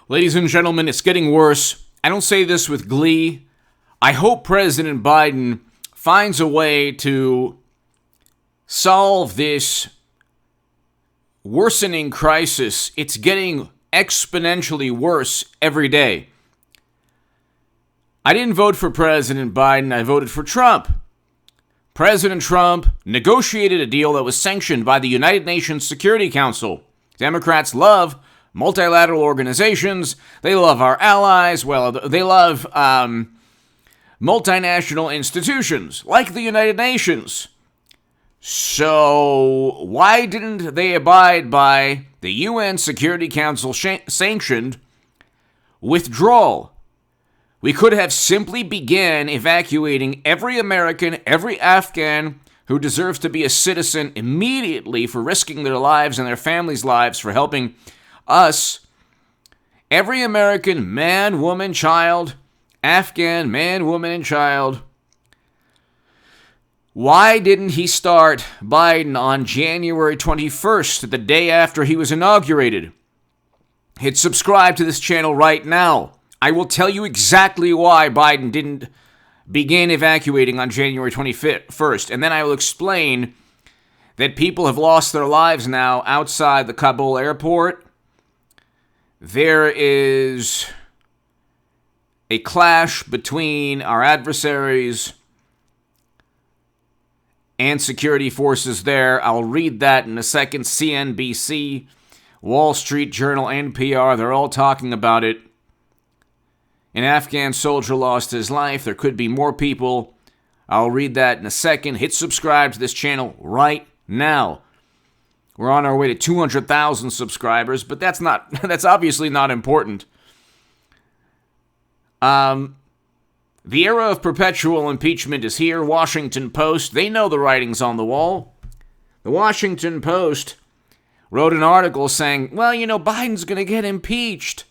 Ladies and gentlemen, it's getting worse. I don't say this with glee. I hope President Biden finds a way to solve this worsening crisis. It's getting exponentially worse every day. I didn't vote for President Biden. I voted for Trump. President Trump negotiated a deal that was sanctioned by the United Nations Security Council. Democrats love multilateral organizations. They love our allies. Well, they love multinational institutions like the United Nations. So why didn't they abide by the UN Security Council sanctioned withdrawal? We could have simply began evacuating every American, every Afghan who deserves to be a citizen immediately for risking their lives and their families' lives for helping us. Every American man, woman, child, Afghan man, woman, and child. Why didn't he start Biden on January 21st, the day after he was inaugurated? Hit subscribe to this channel right now. I will tell you exactly why Biden didn't begin evacuating on January 21st, and then I will explain that people have lost their lives now outside the Kabul airport. There is a clash between our adversaries and security forces there. I'll read that in a second. CNBC, Wall Street Journal, NPR, they're all talking about it. An Afghan soldier lost his life. There could be more people. I'll read that in a second. Hit subscribe to this channel right now. We're on our way to 200,000 subscribers, but that's obviously not important. The era of perpetual impeachment is here. Washington Post, they know the writing's on the wall. The Washington Post wrote an article saying, well, Biden's going to get impeached.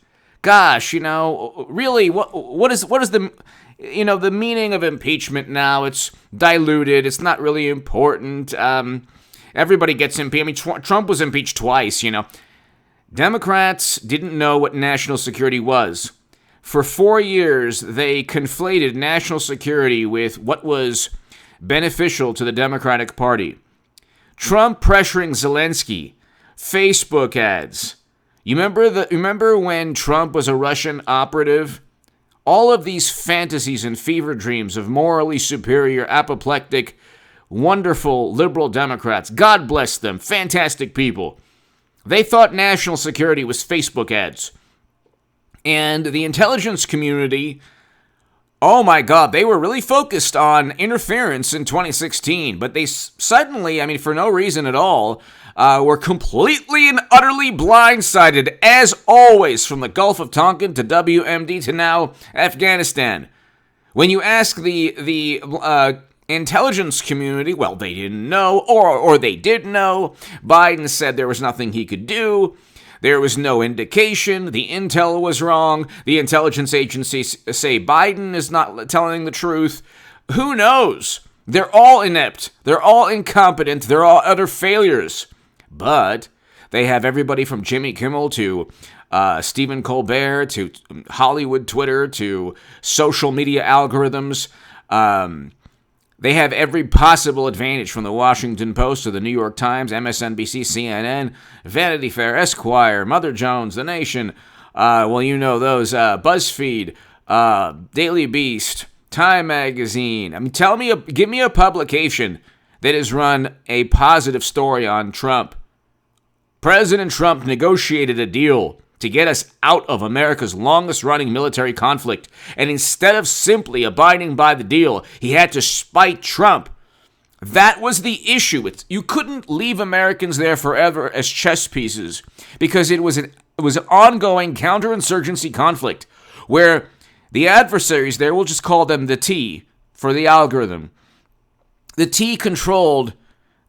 Gosh, really, what is the, the meaning of impeachment now? It's diluted. It's not really important. Everybody gets impeached. Trump was impeached twice, Democrats didn't know what national security was. For 4 years, they conflated national security with what was beneficial to the Democratic Party. Trump pressuring Zelensky, Facebook ads. You remember when Trump was a Russian operative? All of these fantasies and fever dreams of morally superior, apoplectic, wonderful liberal Democrats, God bless them, fantastic people. They thought national security was Facebook ads. And the intelligence community, oh my God, they were really focused on interference in 2016. But they suddenly, for no reason at all, were completely and utterly blindsided, as always, from the Gulf of Tonkin to WMD to now Afghanistan. When you ask the intelligence community, well, they didn't know, or they did know. Biden said there was nothing he could do. There was no indication. The intel was wrong. The intelligence agencies say Biden is not telling the truth. Who knows? They're all inept. They're all incompetent. They're all utter failures. But they have everybody from Jimmy Kimmel to Stephen Colbert to Hollywood Twitter to social media algorithms. They have every possible advantage from the Washington Post to the New York Times, MSNBC, CNN, Vanity Fair, Esquire, Mother Jones, The Nation, those, BuzzFeed, Daily Beast, Time Magazine. Give me a publication that has run a positive story on Trump. President Trump negotiated a deal to get us out of America's longest-running military conflict. And instead of simply abiding by the deal, he had to spite Trump. That was the issue. You couldn't leave Americans there forever as chess pieces because it was an ongoing counterinsurgency conflict where the adversaries there, we'll just call them the T for the algorithm. The T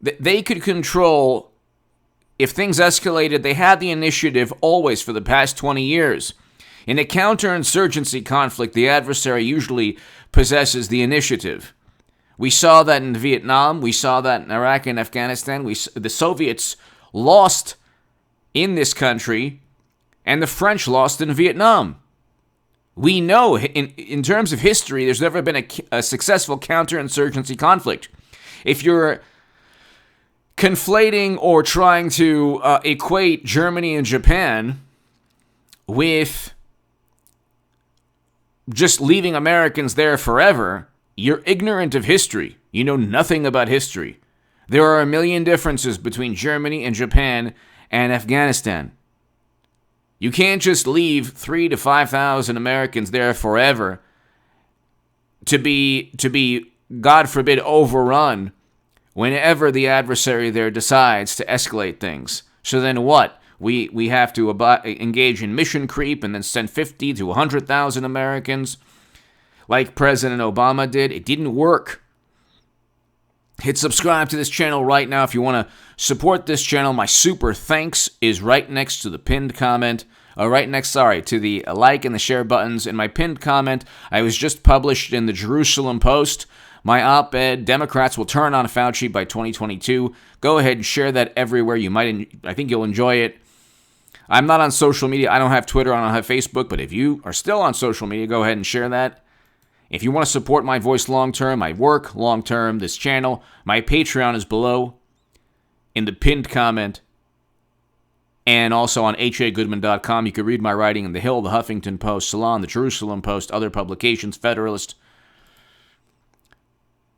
they could control. If things escalated, they had the initiative always for the past 20 years. In a counterinsurgency conflict, the adversary usually possesses the initiative. We saw that in Vietnam. We saw that in Iraq and Afghanistan. The Soviets lost in this country and the French lost in Vietnam. We know, in terms of history, there's never been a successful counterinsurgency conflict. If you're conflating or trying to equate Germany and Japan with just leaving Americans there forever, you're ignorant of history. You know nothing about history. There are a million differences between Germany and Japan and Afghanistan. You can't just leave 3,000 to 5,000 Americans there forever to be, God forbid, overrun whenever the adversary there decides to escalate things. So then what? We have to engage in mission creep and then send 50 to 100,000 Americans like President Obama did. It didn't work. Hit subscribe to this channel right now if you want to support this channel. My super thanks is right next to the pinned comment. To the like and the share buttons. In my pinned comment, I was just published in the Jerusalem Post. My op-ed, Democrats will turn on Fauci by 2022. Go ahead and share that everywhere. I think you'll enjoy it. I'm not on social media. I don't have Twitter. I don't have Facebook. But if you are still on social media, go ahead and share that. If you want to support my voice long-term, my work long-term, this channel, my Patreon is below in the pinned comment. And also on hagoodman.com, you can read my writing in The Hill, The Huffington Post, Salon, The Jerusalem Post, other publications, Federalist.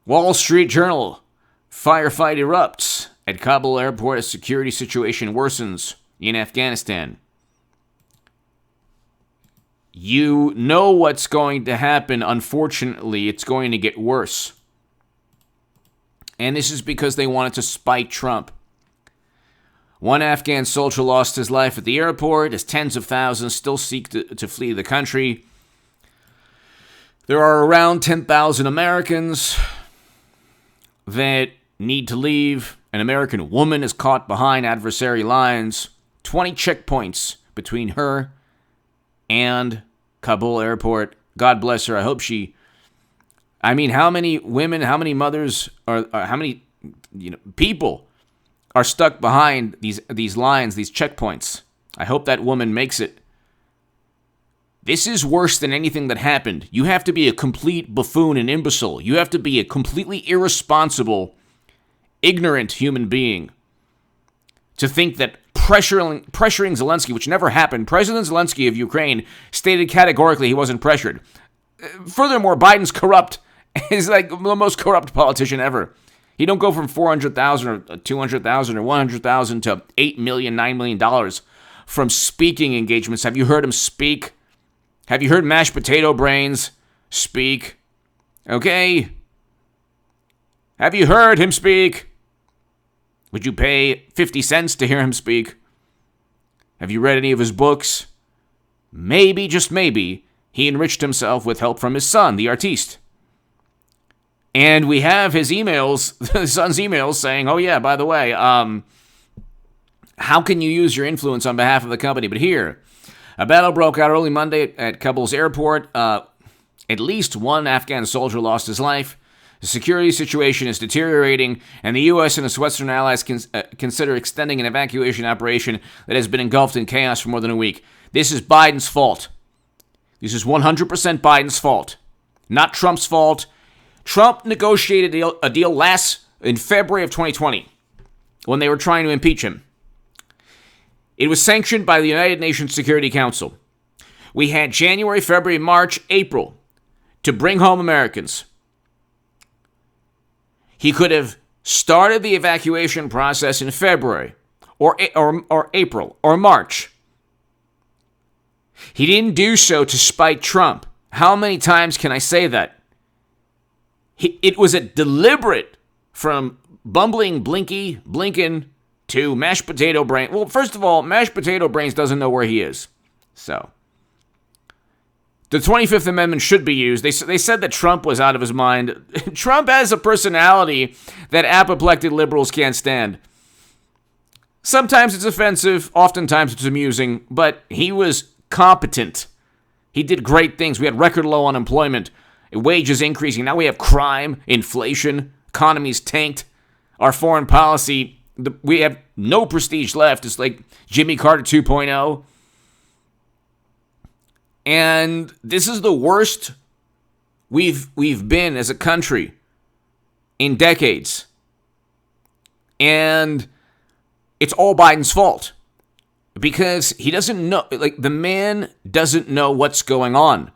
Wall Street Journal, firefight erupts at Kabul airport as security situation worsens in Afghanistan. You know what's going to happen. Unfortunately, it's going to get worse. And this is because they wanted to spite Trump. One Afghan soldier lost his life at the airport as tens of thousands still seek to flee the country. There are around 10,000 Americans that need to leave. An American woman is caught behind adversary lines. 20 checkpoints between her and Kabul airport. God bless her. I hope how many women, how many mothers, or how many people are stuck behind these lines, these checkpoints? I hope that woman makes it. This is worse than anything that happened. You have to be a complete buffoon and imbecile. You have to be a completely irresponsible, ignorant human being to think that pressuring Zelensky, which never happened. President Zelensky of Ukraine stated categorically he wasn't pressured. Furthermore, Biden's corrupt. He's like the most corrupt politician ever. He don't go from 400,000 or 200,000 or 100,000 to $8 million, $9 million from speaking engagements. Have you heard him speak? Have you heard Mashed Potato Brains speak? Okay. Have you heard him speak? Would you pay 50 cents to hear him speak? Have you read any of his books? Maybe, just maybe, he enriched himself with help from his son, the artiste. And we have his emails, his son's emails saying, oh yeah, by the way, how can you use your influence on behalf of the company? But here, a battle broke out early Monday at Kabul's airport. At least one Afghan soldier lost his life. The security situation is deteriorating, and the U.S. and its Western allies consider extending an evacuation operation that has been engulfed in chaos for more than a week. This is Biden's fault. This is 100% Biden's fault, not Trump's fault. Trump negotiated a deal in February of 2020 when they were trying to impeach him. It was sanctioned by the United Nations Security Council. We had January, February, March, April to bring home Americans. He could have started the evacuation process in February or April or March. He didn't do so to spite Trump. How many times can I say that? It was a deliberate, from bumbling Blinken to Mashed Potato Brain. Well, first of all, Mashed Potato Brains doesn't know where he is. So, the 25th Amendment should be used. They said that Trump was out of his mind. Trump has a personality that apoplectic liberals can't stand. Sometimes it's offensive, oftentimes it's amusing, but he was competent. He did great things. We had record low unemployment, wages increasing. Now we have crime, inflation, economy's tanked. Our foreign policy, we have no prestige left. It's like Jimmy Carter 2.0. And this is the worst we've been as a country in decades. And it's all Biden's fault because he doesn't know, like, the man doesn't know what's going on.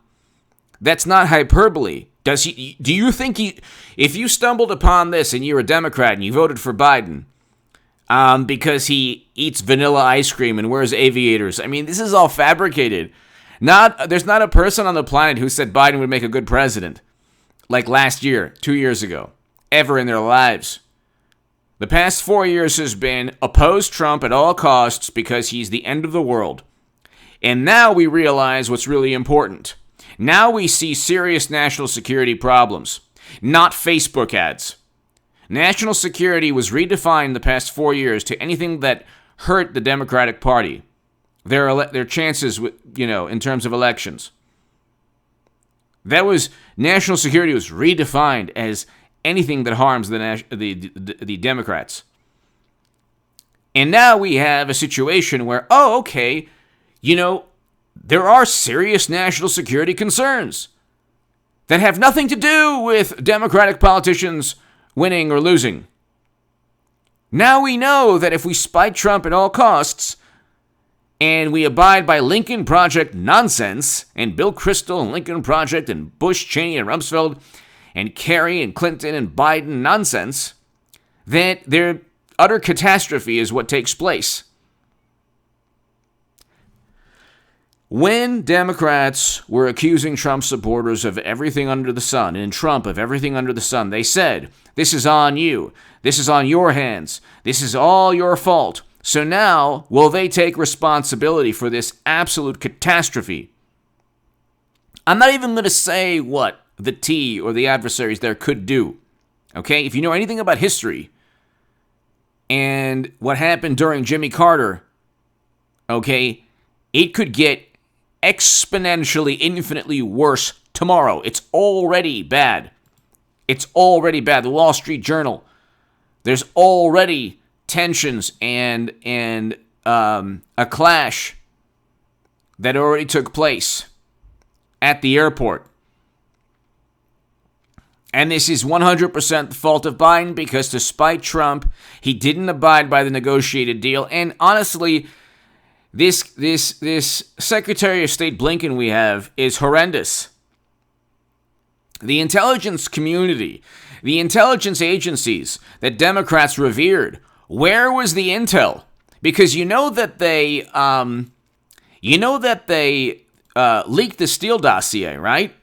That's not hyperbole. Do you think if you stumbled upon this and you're a Democrat and you voted for Biden because he eats vanilla ice cream and wears aviators, I mean, this is all fabricated. There's not a person on the planet who said Biden would make a good president, like last year, 2 years ago, ever in their lives. The past 4 years has been oppose Trump at all costs because he's the end of the world. And now we realize what's really important. Now we see serious national security problems, not Facebook ads. National security was redefined the past 4 years to anything that hurt the Democratic Party, their chances, in terms of elections. National security was redefined as anything that harms the Democrats. And now we have a situation where, there are serious national security concerns that have nothing to do with Democratic politicians winning or losing. Now we know that if we spite Trump at all costs, and we abide by Lincoln Project nonsense, and Bill Kristol and Lincoln Project and Bush, Cheney, and Rumsfeld, and Kerry and Clinton and Biden nonsense, that their utter catastrophe is what takes place. When Democrats were accusing Trump supporters of everything under the sun, and Trump of everything under the sun, they said, this is on you, this is on your hands, this is all your fault. So now, will they take responsibility for this absolute catastrophe? I'm not even going to say what the T or the adversaries there could do. Okay? If you know anything about history and what happened during Jimmy Carter, okay, it could get exponentially, infinitely worse tomorrow. It's already bad. It's already bad. The Wall Street Journal, there's already tensions and a clash that already took place at the airport. And this is 100% the fault of Biden because despite Trump, he didn't abide by the negotiated deal. And honestly, this Secretary of State Blinken we have is horrendous. The intelligence community, the intelligence agencies that Democrats revered, where was the intel? Because you know that they leaked the Steele dossier, right?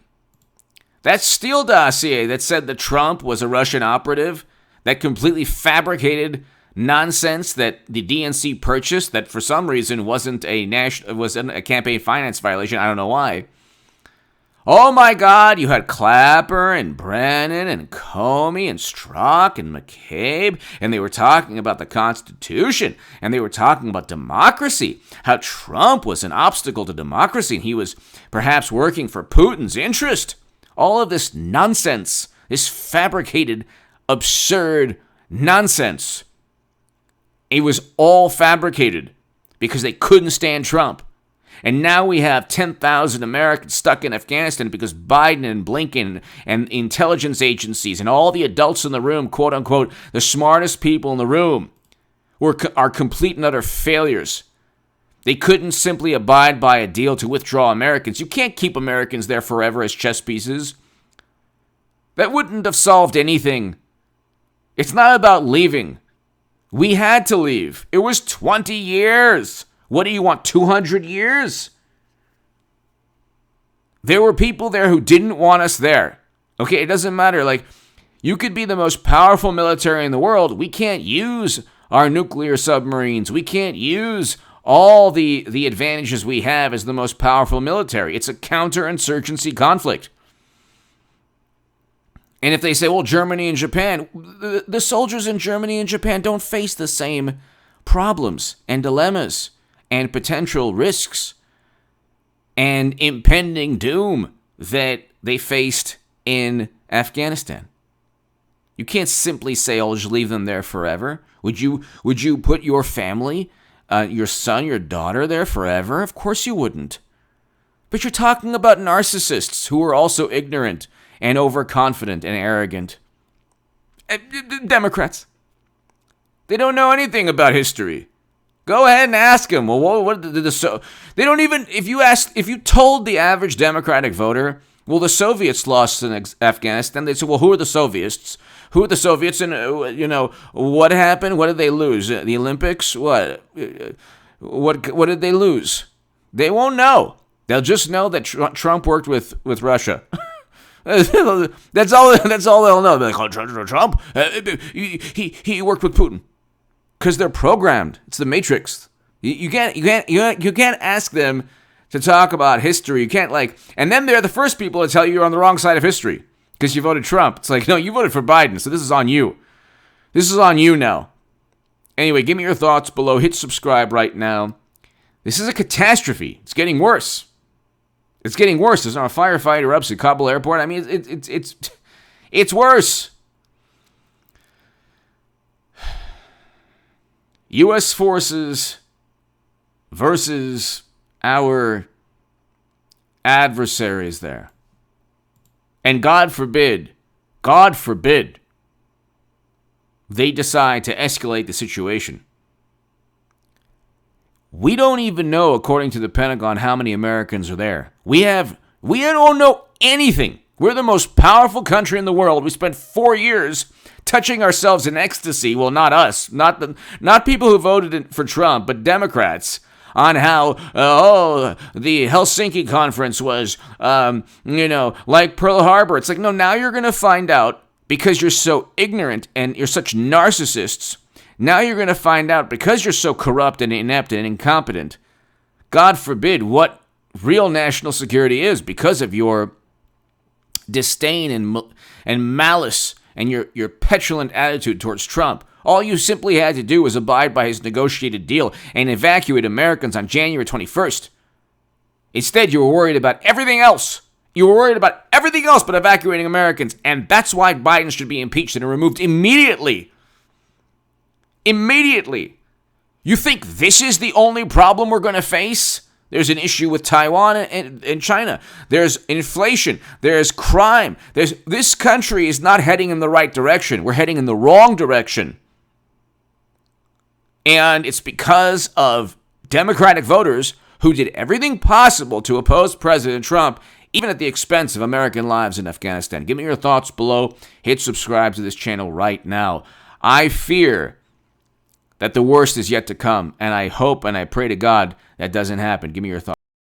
That Steele dossier that said that Trump was a Russian operative, that completely fabricated nonsense that the DNC purchased, that for some reason wasn't a campaign finance violation. I don't know why. Oh my God, you had Clapper and Brennan and Comey and Strzok and McCabe, and they were talking about the Constitution, and they were talking about democracy, how Trump was an obstacle to democracy, and he was perhaps working for Putin's interest. All of this nonsense, this fabricated, absurd nonsense. It was all fabricated because they couldn't stand Trump. And now we have 10,000 Americans stuck in Afghanistan because Biden and Blinken and intelligence agencies and all the adults in the room, quote unquote, the smartest people in the room, are complete and utter failures. They couldn't simply abide by a deal to withdraw Americans. You can't keep Americans there forever as chess pieces. That wouldn't have solved anything. It's not about leaving. We had to leave. It was 20 years. What do you want, 200 years? There were people there who didn't want us there. Okay, it doesn't matter. Like, you could be the most powerful military in the world. We can't use our nuclear submarines. We can't use all the advantages we have as the most powerful military. It's a counterinsurgency conflict. And if they say, well, Germany and Japan, the soldiers in Germany and Japan don't face the same problems and dilemmas and potential risks and impending doom that they faced in Afghanistan. You can't simply say, "Oh, just leave them there forever." Would you put your family, your son, your daughter there forever? Of course you wouldn't. But you're talking about narcissists who are also ignorant and overconfident and arrogant. Democrats. They don't know anything about history. Go ahead and ask them. Well, what did they don't even, if you told the average Democratic voter, well, the Soviets lost in Afghanistan, they'd say, well, who are the Soviets? Who are the Soviets? And, what happened? What did they lose? The Olympics? What did they lose? They won't know. They'll just know that Trump worked with Russia. That's all they'll know. They're like, oh, Trump, he worked with Putin. Because they're programmed. It's the Matrix. You can't ask them to talk about history. You can't and then they're the first people to tell you you're on the wrong side of history because you voted Trump. It's like, no, you voted for Biden, so this is on you. This is on you now. Anyway, give me your thoughts below. Hit subscribe right now. This is a catastrophe. It's getting worse. It's getting worse. There's now a firefight erupts at Kabul airport. I mean, it's worse. U.S. forces versus our adversaries there. And God forbid, they decide to escalate the situation. We don't even know, according to the Pentagon, how many Americans are there. We don't know anything. We're the most powerful country in the world. We spent 4 years touching ourselves in ecstasy. Well, not us, not people who voted for Trump, but Democrats, on how the Helsinki conference was like Pearl Harbor. It's like, no, now you're going to find out, because you're so ignorant and you're such narcissists. Now you're going to find out, because you're so corrupt and inept and incompetent, God forbid, what real national security is, because of your disdain and malice and your petulant attitude towards Trump. All you simply had to do was abide by his negotiated deal and evacuate Americans on January 21st. Instead, you were worried about everything else. You were worried about everything else but evacuating Americans, and that's why Biden should be impeached and removed immediately. Immediately. You think this is the only problem we're going to face? There's an issue with Taiwan and China. There's inflation. There's crime. This country is not heading in the right direction. We're heading in the wrong direction. And it's because of Democratic voters who did everything possible to oppose President Trump, even at the expense of American lives in Afghanistan. Give me your thoughts below. Hit subscribe to this channel right now. I fear that the worst is yet to come, and I hope and I pray to God that doesn't happen. Give me your thoughts.